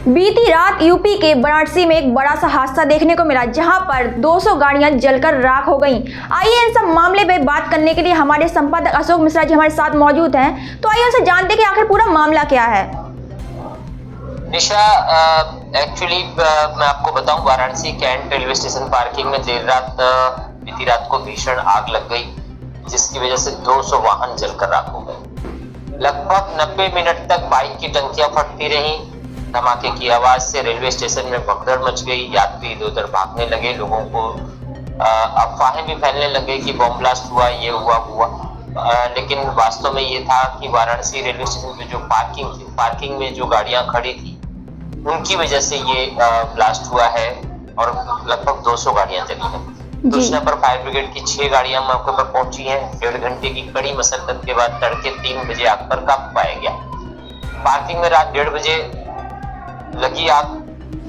बीती रात यूपी के वाराणसी में एक बड़ा सा हादसा देखने को मिला, जहां पर 200 गाड़ियां जलकर राख हो गईं। आइए इन सब मामले पे बात करने के लिए हमारे संपादक अशोक मिश्रा जी हमारे साथ मौजूद हैं। तो आइए उनसे जानते कि आखिर पूरा मामला क्या है। निशा, एक्चुअली मैं आपको बताऊं, Varanasi Cantt railway station parking में बीती रात को भीषण आग लग गई, जिसकी वजह से 200 वाहन जलकर राख हो गए। लगभग 90 मिनट तक बाइक की टंकियां फटती रहीं। धमाके की आवाज से रेलवे स्टेशन में भगदड़ मच गई। यात्री इधर उधर भागने लगे। लोगों को अफवाहें भी फैलने लगे कि बम ब्लास्ट हुआ, ये हुआ। लेकिन वास्तव में ये था कि वाराणसी रेलवे स्टेशन पे जो पार्किंग में जो गाड़ियां खड़ी थी, उनकी वजह से ये ब्लास्ट हुआ है और लगभग 200 गाड़ियां जली हैं। सूचना पर फायर ब्रिगेड की 6 गाड़ियां मौके पर पहुंची हैं। 1.5 घंटे की कड़ी मशक्कत के बाद तड़के 3 बजे आग पर काबू पाया गया। पार्किंग में रात 1:30 बजे लगी आग,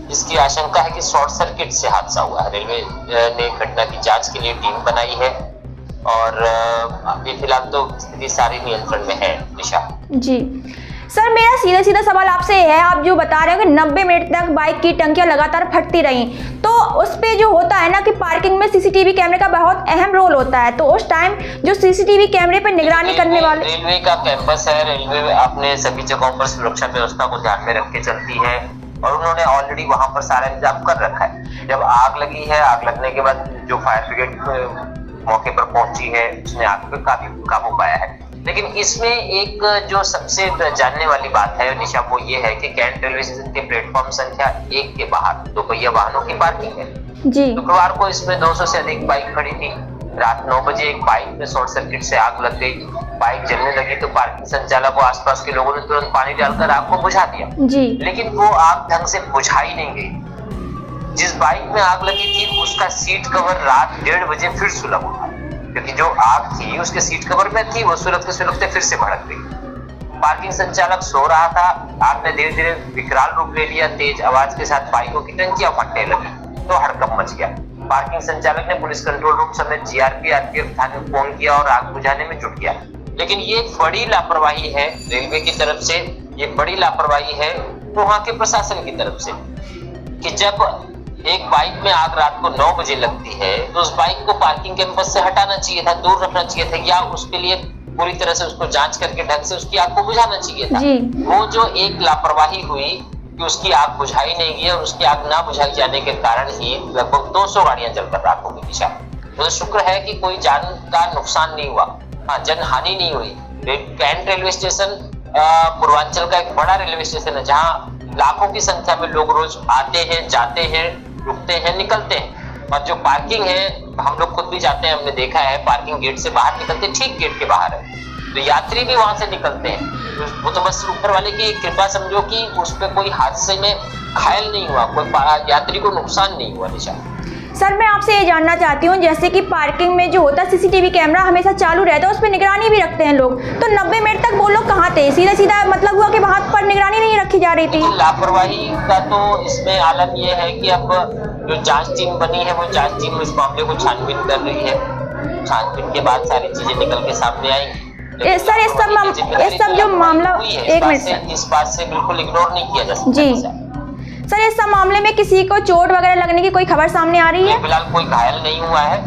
जिसकी आशंका है कि शॉर्ट सर्किट से हादसा हुआ है। रेलवे ने घटना की जांच के लिए टीम बनाई है और अभी फिलहाल तो स्थिति सारी नियंत्रण में है। निशा जी सर, मेरा सीधा सवाल आपसे है, आप जो बता रहे हो कि 90 मिनट तक बाइक की टंकियां लगातार फटती रहीं, तो उस पे जो होता है ना कि पार्किंग में सीसीटीवी कैमरे का बहुत अहम रोल होता है, तो उस टाइम जो सीसीटीवी कैमरे पर निगरानी करने वाले, रेलवे का कैंपस है, रेलवे अपने सभी जगहों पर सुरक्षा व्यवस्था को ध्यान में रख के चलती है और उन्होंने ऑलरेडी वहां पर सारा इंतजाम कर रखा है। जब आग लगी है, आग लगने के बाद जो फायर ब्रिगेड मौके पर पहुंची है, उसने आग पे काबू पाया है। लेकिन इसमें एक जो सबसे जानने वाली बात है निशा, वो ये है कि कैंट रेलवे स्टेशन के प्लेटफॉर्म संख्या 1 के बाहर 2 पहिया वाहनों की पार्किंग है। शुक्रवार को इसमें 200 से अधिक बाइक खड़ी थी। रात 9 बजे एक बाइक में शॉर्ट सर्किट से आग लग गई। बाइक जलने लगी तो पार्किंग संचालक और आसपास के लोगों ने तुरंत पानी डालकर आग को बुझा दिया। लेकिन वो आग ढंग से बुझाई नहीं गई। जिस बाइक में आग लगी थी उसका सीट कवर रात 1:30 बजे फिर सुलग उठा, क्योंकि जो आग थी उसके सीट कवर में थी, वो सुलगते फिर से भड़क गई। पार्किंग संचालक सो रहा था। आग ने धीरे धीरे विकराल रूप ले लिया। तेज आवाज के साथ बाइकों की टंकियां फटने लगी तो हड़कंप मच गया। पार्किंग संचालक ने पुलिस कंट्रोल रूम समेत जीआरपी आरपीएफ थाने में फोन किया और आग बुझाने में जुट गया। लेकिन ये बड़ी लापरवाही है रेलवे की तरफ से, ये बड़ी लापरवाही है वहां के प्रशासन की तरफ से कि जब एक बाइक में आग रात को 9 बजे लगती है तो उस बाइक को पार्किंग कैंपस से हटाना चाहिए था, दूर रखना चाहिए था, या उसके लिए पूरी तरह से उसको जांच करके ढंग से उसकी आग को बुझाना चाहिए था। वो जो एक लापरवाही हुई कि उसकी आग बुझाई नहीं गई और उसकी आग ना बुझाई जाने के कारण ही लगभग 200 गाड़ियां जलकर राख हो गई। दिशा, तो शुक्र है कि कोई जान का नुकसान नहीं हुआ, जन हानि नहीं हुई। कैंट रेलवे स्टेशन पूर्वांचल का एक बड़ा रेलवे स्टेशन है, जहाँ लाखों की संख्या में लोग रोज आते हैं, जाते हैं, रुकते हैं, निकलते हैं। और जो पार्किंग है, हम लोग खुद भी जाते हैं, हमने देखा है, पार्किंग गेट से बाहर निकलते ठीक गेट के बाहर है, तो यात्री भी वहां से निकलते हैं। वो तो बस ऊपर वाले की कृपा समझो कि उस पर कोई हादसे में घायल नहीं हुआ, कोई यात्री को नुकसान नहीं हुआ। निशा सर, मैं आपसे ये जानना चाहती हूँ, जैसे कि पार्किंग में जो होता है सीसीटीवी कैमरा हमेशा चालू रहता है, उस पर निगरानी भी रखते हैं लोग, तो 90 मिनट तक वो लोग कहाँ थे? सीधा मतलब हुआ कि वहां पर निगरानी नहीं रखी जा रही थी। लापरवाही का तो इसमें आलम यह है कि अब जो जांच टीम बनी है, वो जांच टीम इस मामले को छानबीन कर रही है। छानबीन के बाद सारी चीजें निकल के सामने आएंगी। सर, इस सब जो मामला, एक मिनट, इस बात से बिल्कुल इग्नोर नहीं किया जा सकता। जी सर, इस सब मामले में किसी को चोट वगैरह लगने की कोई खबर सामने आ रही है? फिलहाल कोई घायल नहीं हुआ है।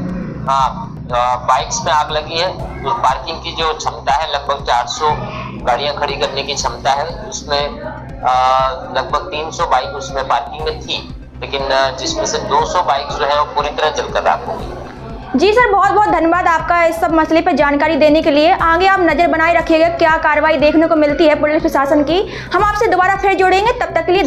बाइक्स में आग लगी है तो पार्किंग की जो क्षमता है लगभग 400 गाड़ियां खड़ी करने की क्षमता है। उसमें लगभग 300 बाइक उसमें पार्किंग में थी, लेकिन जिसमें से 200 बाइक जो है वो पूरी तरह जलकर राख हो गई। जी सर, बहुत बहुत धन्यवाद आपका इस सब मसले पर जानकारी देने के लिए। आगे आप नजर बनाए रखिएगा क्या कार्रवाई देखने को मिलती है पुलिस प्रशासन की। हम आपसे दोबारा फिर जुड़ेंगे, तब तक के लिए